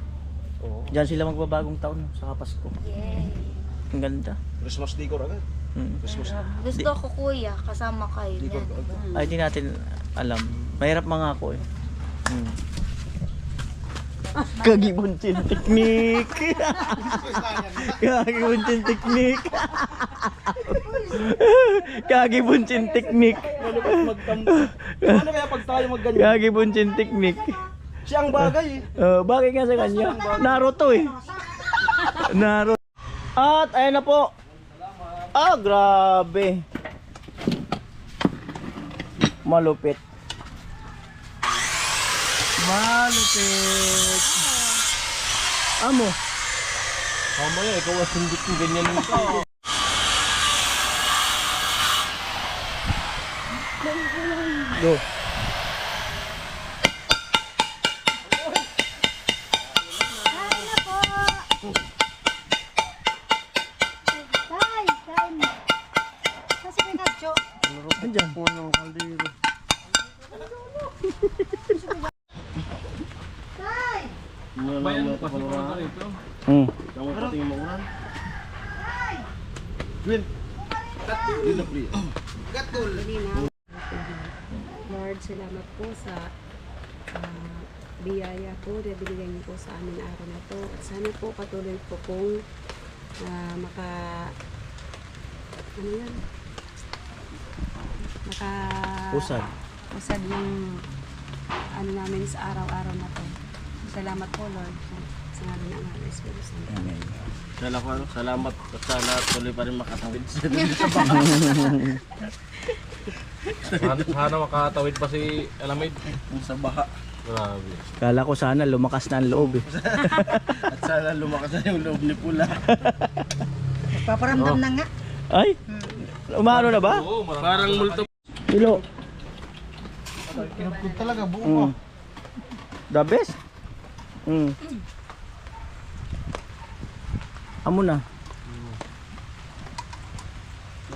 Diyan sila magbabagong taon sa Pasko. Yay. Ang ganda. Christmas decor agad. Christmas. Gusto ko, Kuya, kasama kayo niyan. Ay, di natin alam. Mahirap mga ako, eh. Kagibunchin teknik. Kagibunchin teknik. Kagibunchin teknik. Ano kaya pag tayo magganyan? Kagibunchin teknik. Siyang bagay eh. Bagay nga sa kanya. Naruto eh. Naruto. At ayan na po. Grabe. Malupit. Malupit. Amo. Mamaya, ikaw ang sundot ng ganyan nito. Go. Andyan. Bayan mo kasi mga rito. Kamu pati yung mauran. Will. Lord, salamat po sa biyaya po na binigay niyo po sa amin araw na to. At sana po patuloy po pong usad yung ano namin sa araw-araw na to. Salamat po, Lord. Sa ngalan ng Ama, Espiritu Santo. Amen. Salamat at sana tuloy pa rin makatawid sa Sana makatawid pa si Alamid. sa baha. Grabe. Kala ko sana lumakas na ang loob eh. At sana lumakas na yung loob ni Pula. Paparamdam na nga. Ay? Umano na ba? Oo, marami. Parang multo. Hilo. Talaga buo pa. The best. Amo na.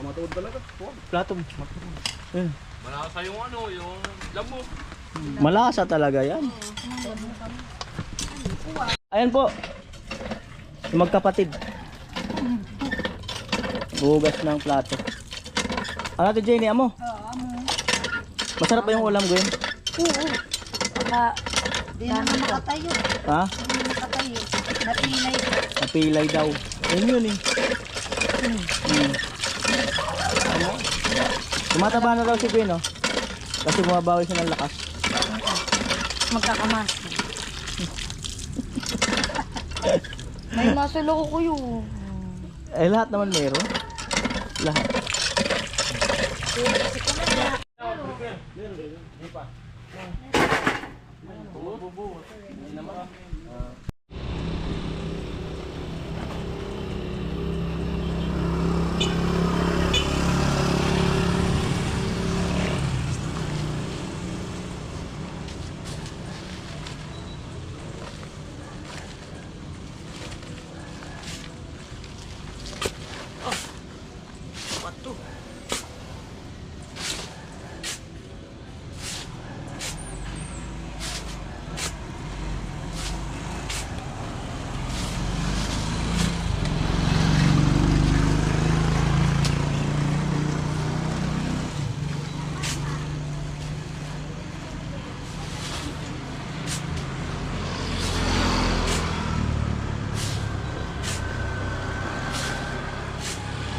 Matuod talaga. Plato. Malasa yung ano, yung lamo. Malasa talaga yan. Ayan po. Yung magkapatid. Bugas ng plato. Ano natin, Jenny? Amo? Masarap ba yung ulam ko yun? Di naman makatayo. Ha? Di naman makatayo. Napilay. Napilay daw. Ayun yun eh. Tumataba na daw si Gwen, no? Kasi bumabawi siya ng lakas. Magkakamas. May muscle ako kayo. Eh, lahat naman meron. Lahat.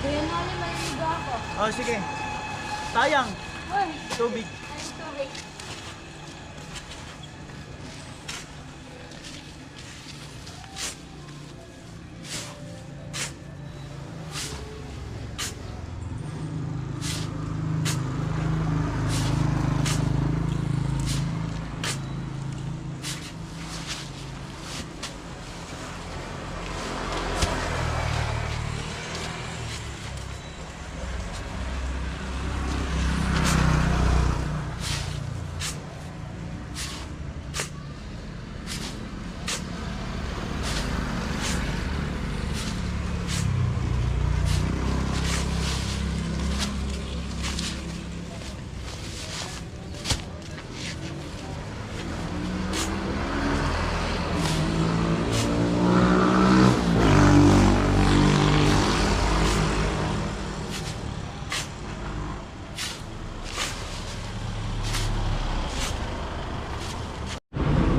Kuya Noli, maliligo ako. Oh, sige. Sayang. Uy, Tubig. tubig.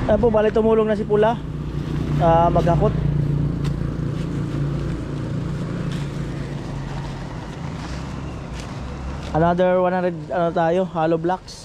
Ayan po, bali tumulong na si Pula maghakot. Another 100 ano tayo, hollow blocks.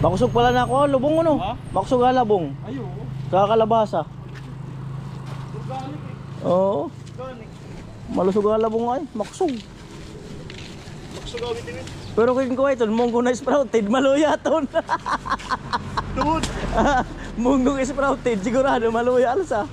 Makusog pala na ako, lubong ano? Ha? Makusog halabong. Ayo. Sa kalabasa. Organic eh. Oo. Organic. Malusog halabong ay, makusog. Magsugawin din. Pero kung ko ito, munggo na sprouted, maluya ton. Dude. Munggo sprouted, sigurado maluya alsa.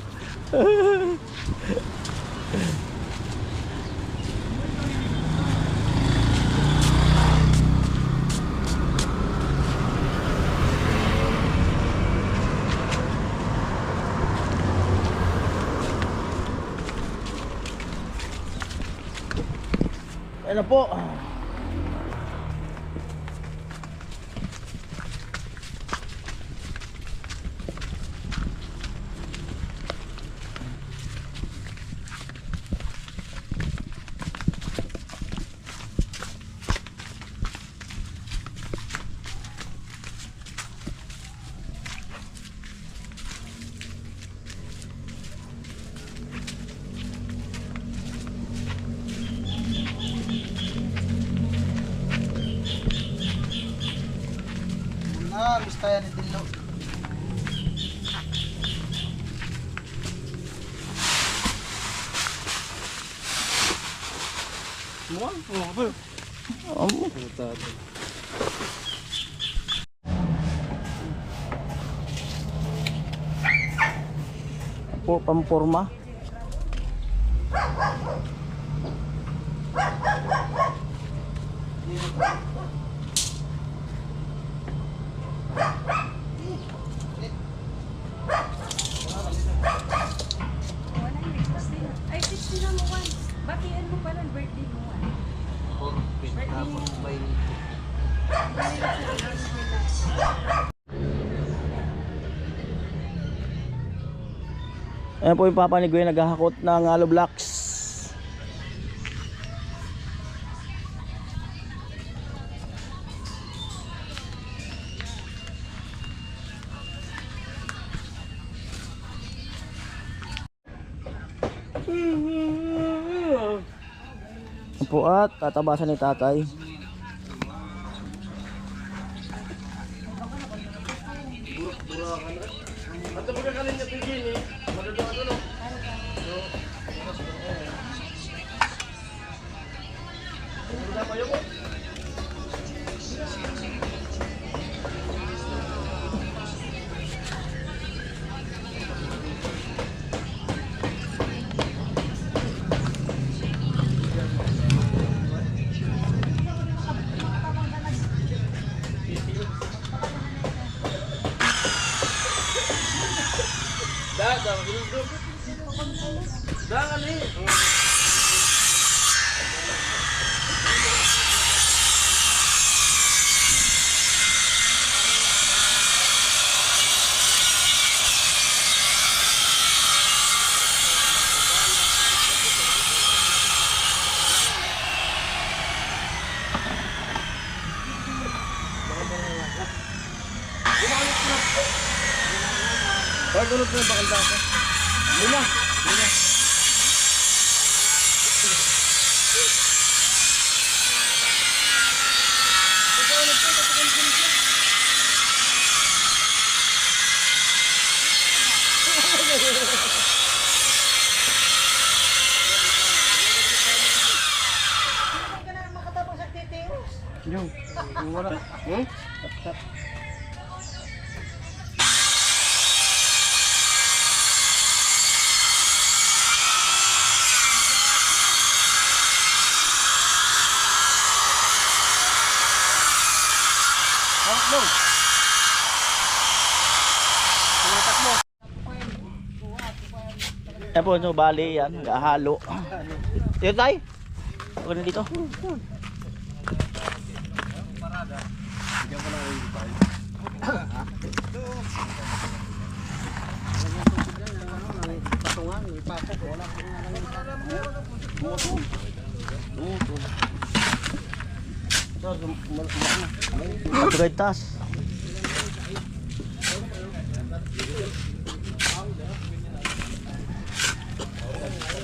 Ayan na po. Gusto yan ni Dilo. Mual. Oh, apa? Po pamporma. Ay, 60 na mo, Juan. Bakian mo pala ang birthday mo, Juan. Ayan po yung papa ni Gwen naghahakot ng hollow blocks. Ayan po at tatabasan ni tatay. Pagulot na bakal dako. Luna. Luna. Yung. Wala. Hmm? Tumatak mo. Yan po, no, bali yan, halo. Dito tayo. Huwag na dito. Ito kayo taas.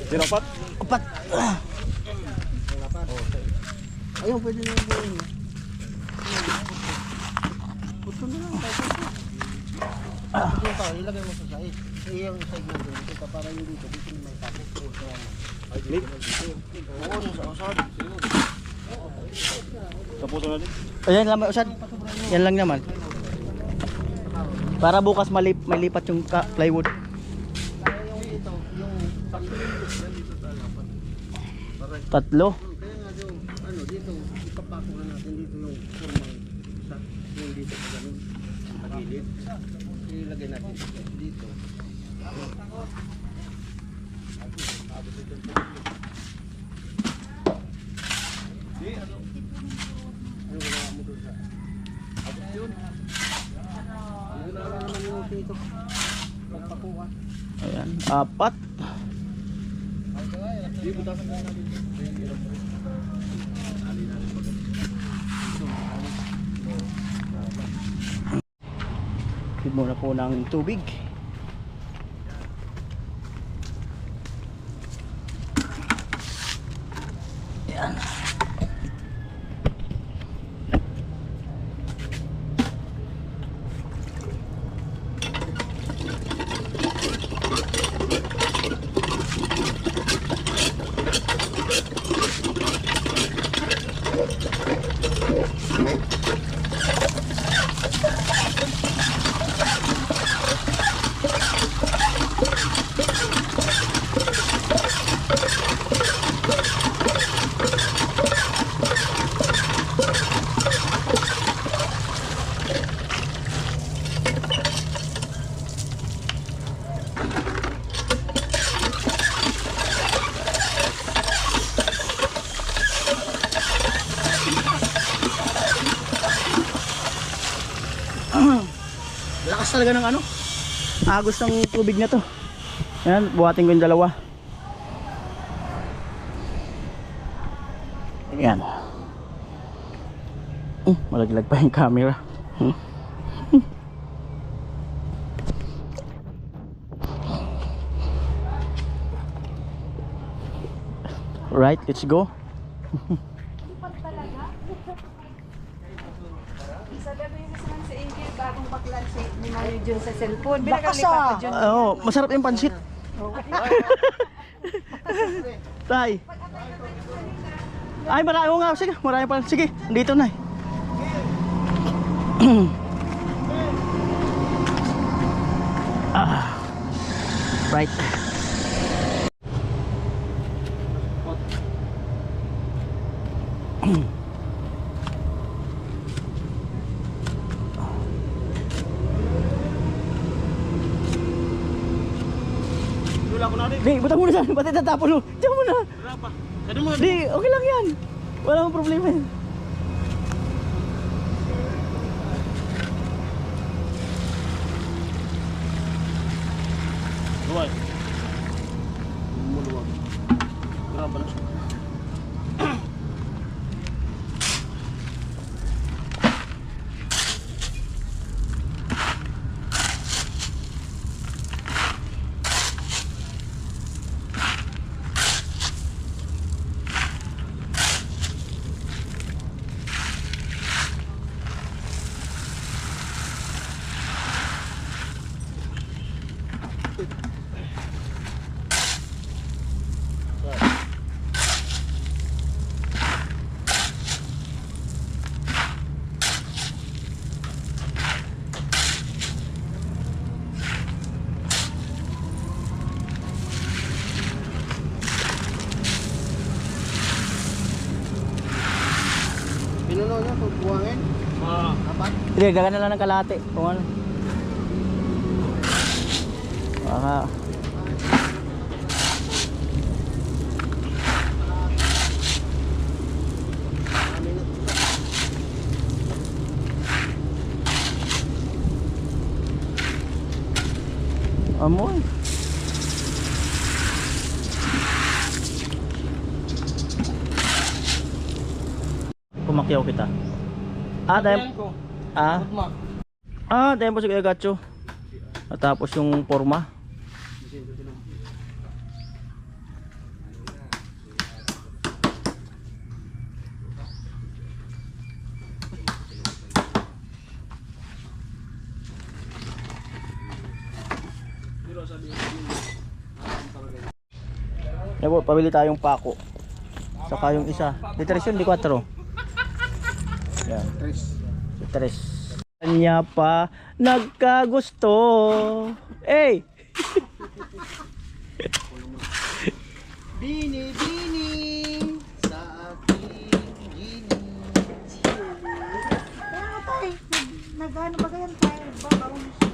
Tirapat? Upat. Ayun, pwede na yung buhay niya. Ito pa, ilagay mo sa side. Iyang side na doon. Ito para yung dito. Dito naman tapos. Oo, sa usad. Taputo natin. Ayan lang, Usad. Yan lang naman. Para bukas may lipat yung plywood. Tatlo. Kaya nga yung ano dito, ipapako na natin dito yung formal sa yung dito sa ganun. Sa gilid. Ilagay natin dito. Ayan, apat. Hid muna po ng tubig. Ayan. Lakas talaga ng ano, agos ng tubig na to. Ayan, buhatin ko yung dalawa. Ayan. Malaglag pa yung camera. Right, let's go. Sabi mo naman sa Angel, bagong baklan ni Mario Jun sa cellphone. Bakas ah. Oo, masarap yung pansit. Tay. Ay, marami nga. Sige, marami pa. Sige, dito na. Right. Wala ko na rin. Di, butang muna saan. Pati tatapon mo. Diyan muna. Wala pa. Pwede mo. Di, okay lang yan. Walang problema yan. Luway. Muluwag. Grabe na siya. Pinuno niya, buwangin. Dapat. Hindi, dagan na lang ng kalate. Kung ano. Baka. Amoy. Pumakyaw kita. Tempo. Tempo si Kuya Gacho. Natapos yung forma. Yan po, pabili tayong pako. Saka yung isa. Di 3 yun, di 4. Yan. 3. Kanya pa nagkagusto. Hey! Bini, bini, sa aking gini. Kaya tayo, nag-ano ba kayan tayo? Babaon.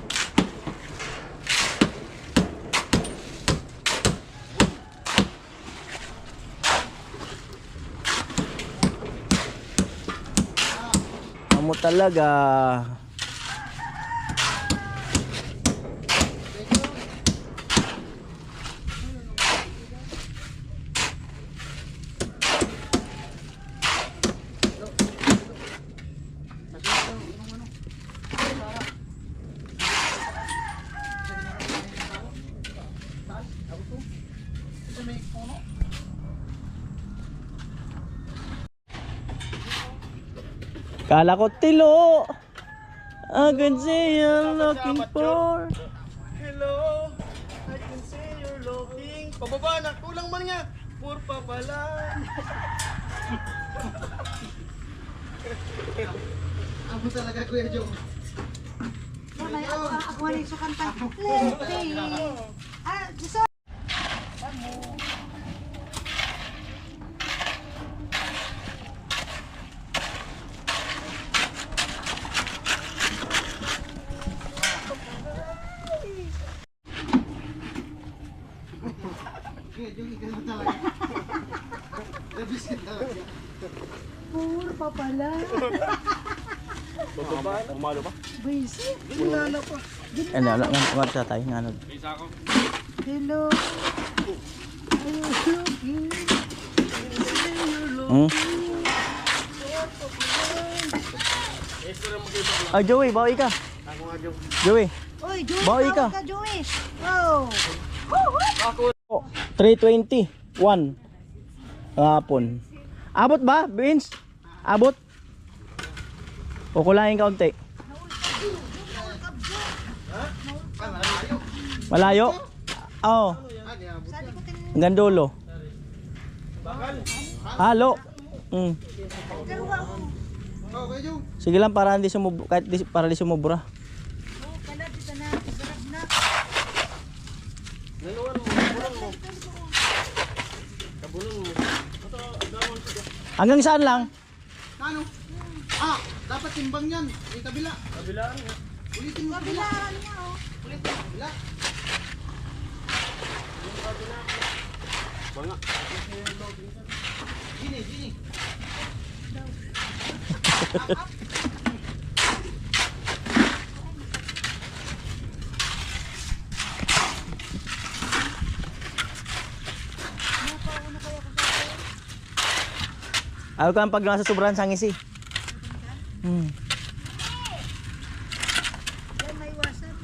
Amo talaga. Kala ko tilo. I can see you're looking for. Hello, I can see you're looking. Pababa na, kulang man niya. Purpa pala. Amo talaga Kuya Jong. Ako nga rin sa kanta. Lady. So, Kuya Jong, ikaw na talaga. Nabisit talaga. purpa pala. Umalo ba? Basic. Wala pa. Ano, nga sa tayo nga. Hello. Ay, Joey, bawi ka. Joey, Oy, Joey, Bawi ka. tawag Joey. Oh. 3:21 hapon. Abot ba, Vince? Abot? Kukulain kaunti. Malayo? Oo. Hanggang dulo. Halo. Sige lang para hindi sumubra, para di sumubra. Hanggang saan lang? Ano? Dapat timbang yan. May kabila. Kabilaan nga. Ulitin mo. Kabilaan niya, oh. Ulitin. Kabila. Banga. Gini, gini. Ayaw ka pag nasa sobrang sangis eh. Yan, may iwasan.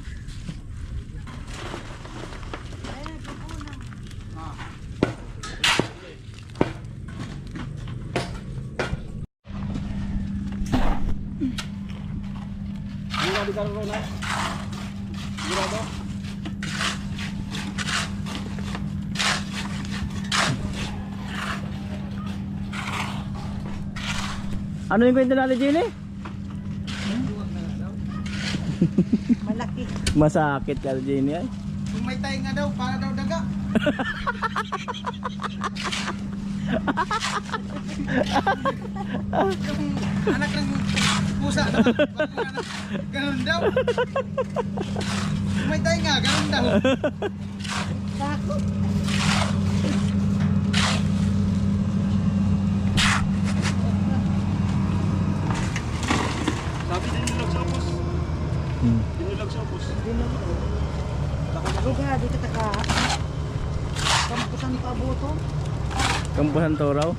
Ayan, pupunan. Di karon na. Sigurado. Ano yung kwento natin, Jenny? Malaki. Masakit ka, Jenny ay. Kung may tayo nga daw, para daw daga. Yung anak ng pusa naman. Ganun daw. Kung may tayo nga, ganun daw. Takot. Sabi din nilag sa bus. Dinilag sa bus. Buga, dito taka. Kampusan pa buto. Kampusan to raw.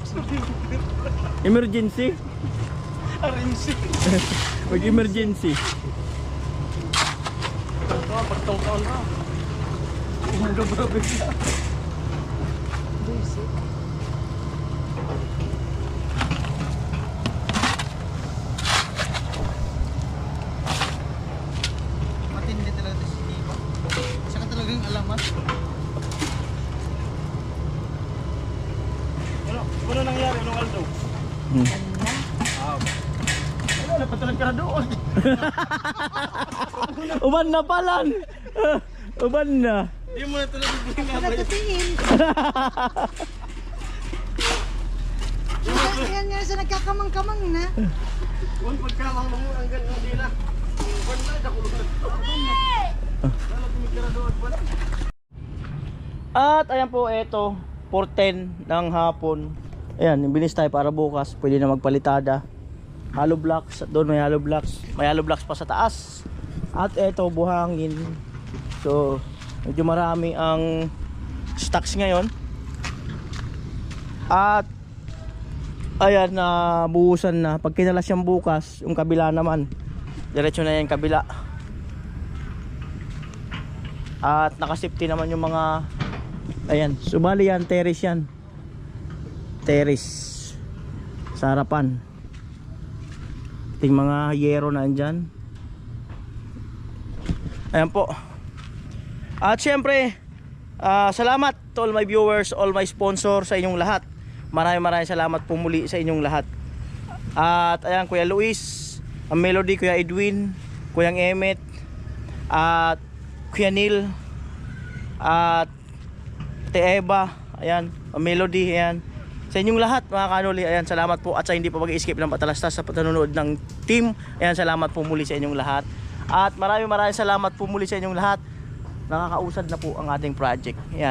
Emergency. Arinsi. Mag-emergency. Ito, pagtaon-taon ka. Grabe ka. Matindi talaga ito si Diva. Saka talagang alamat. Ano nangyari nung Aldo? Wala na patulan ka na doon. Uban na palan. Uban na. Hindi mo na talaga Wala tutiin. Yan nga sa nagkakamang-kamang na. Huwag pagkamang mo ang ganun nila. Huwag na, nakulong na. Wala tumikira doon. Wala. At ayan po, eto 4:10 ng hapon. Ayan, bilis tayo para bukas. Pwede na magpalitada. Hollow blocks, doon may hollow blocks. May hollow blocks pa sa taas. At eto, buhangin. So, medyo marami ang stocks ngayon. At ayan, na buhusan na. Pag kinalas yung bukas, yung kabila naman, diretso na yung kabila. At nakasafety naman yung mga, ayan, subali yan, terrace yan. Terrace sa harapan. Ting mga yero na andyan. Ayan po. At syempre, salamat to all my viewers, all my sponsors, sa inyong lahat. Maraming salamat po muli sa inyong lahat. At ayan, Kuya Luis, ang Melody, Kuya Edwin, Kuya Emmet, at Kuya Neil, at Te Eva, ayan, ang Melody, ayan. Sa inyong lahat mga kanuli, ayan, salamat po. At sa hindi pa mag-i-skip ng patalastas sa panonood ng team, ayan, salamat po muli sa inyong lahat. At maraming salamat po muli sa inyong lahat. Nakakausad na po ang ating project. Ayan.